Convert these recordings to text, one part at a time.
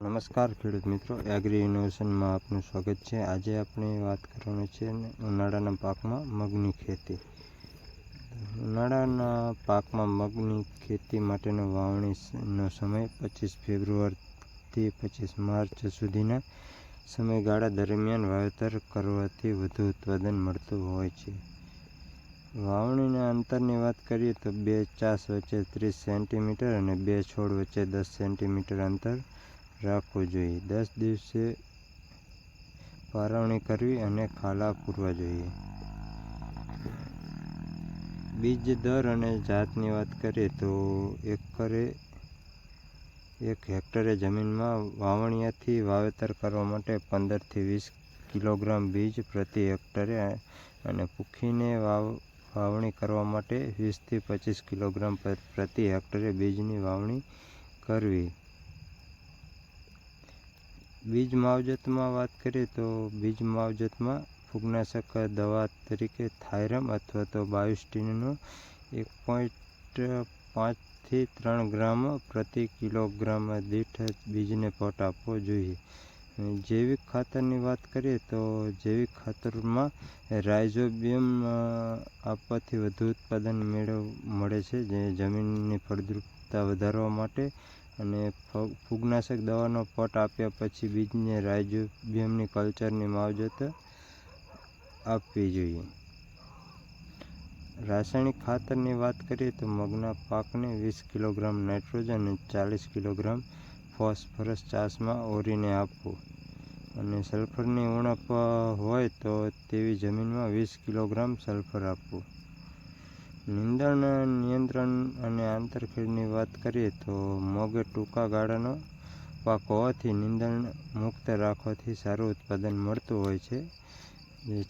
નમસ્કાર ખેડૂત મિત્રો, એગ્રી ઇનોવેશનમાં આપનું સ્વાગત છે। આજે આપણે વાત કરવાની છે ઉનાળાના પાકમાં મગની ખેતી। ઉનાળાના પાકમાં મગની ખેતી માટેનો વાવણીનો સમય 25 ફેબ્રુઆરીથી 25 માર્ચ સુધીના સમયગાળા દરમિયાન વાવેતર કરવાથી વધુ ઉત્પાદન મળતું હોય છે। વાવણીના અંતરની વાત કરીએ તો 2 ચાસ વચ્ચે 30 સેન્ટીમીટર અને 2 છોડ વચ્ચે 10 સેન્ટીમીટર અંતર રાખવું જોઈએ। 10 દિવસે પારવણી કરવી અને ખાલા પૂરવા જોઈએ। બીજ દર અને જાતની વાત કરીએ તો 1 હેક્ટરે જમીનમાં વાવણીયાથી વાવેતર કરવા માટે 15 થી 20 કિલોગ્રામ બીજ પ્રતિ હેક્ટરે અને પૂંખીને વાવણી કરવા માટે 20 થી 25 કિલોગ્રામ પ્રતિ હેક્ટરે બીજની વાવણી કરવી। બીજ માવજતમાં વાત કરીએ તો બીજ માવજતમાં ફૂગનાશક દવા તરીકે થાયરમ અથવા તો બાયોસ્ટીનનો 1.5 થી 3 ગ્રામ પ્રતિ કિલોગ્રામ દીઠ બીજને પટ આપવો જોઈએ। જૈવિક ખાતરની વાત કરીએ તો જૈવિક ખાતરમાં રાઇઝોબિયમ આપવાથી વધુ ઉત્પાદન મળે છે, જે જમીનની ફળદ્રુપતા વધારવા માટે અને ફૂગનાશક દવાનો પટ આપ્યા પછી બીજને રાઇઝોબિયમની કલ્ચરની માવજત આપવી જોઈએ। રાસાયણિક ખાતરની વાત કરીએ તો મગના પાકને 20 કિલોગ્રામ નાઇટ્રોજન અને 40 કિલોગ્રામ ફોસ્ફરસ ચાસમાં ઓરીને આપવું અને સલ્ફરની ઉણપ હોય તો તેવી જમીનમાં 20 કિલોગ્રામ સલ્ફર આપવું। નીંદણ નિયંત્રણ અને આંતરખેડની વાત કરીએ તો મગ ટૂંકા ગાળાનો પાક હોવાથી નીંદણ મુક્ત રાખવાથી સારું ઉત્પાદન મળતું હોય છે।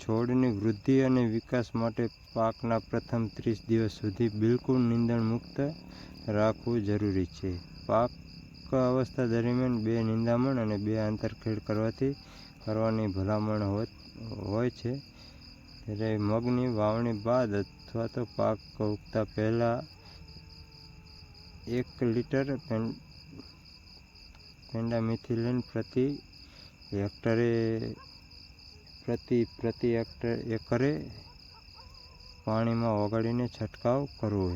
છોડની વૃદ્ધિ અને વિકાસ માટે પાકના પ્રથમ 30 દિવસ સુધી બિલકુલ નીંદણ મુક્ત રાખવું જરૂરી છે। પાક અવસ્થા દરમિયાન 2 નિંદામણ અને 2 આંતરખેડ કરવાની ભલામણ હોય છે। ત્યારે મગની વાવણી બાદ અથવા તો પાક ઉગતા પહેલા 1 લિટર પેન્ડામિથિલિન પ્રતિ એકરે પાણીમાં ઓગાળીને છંટકાવ કરવો।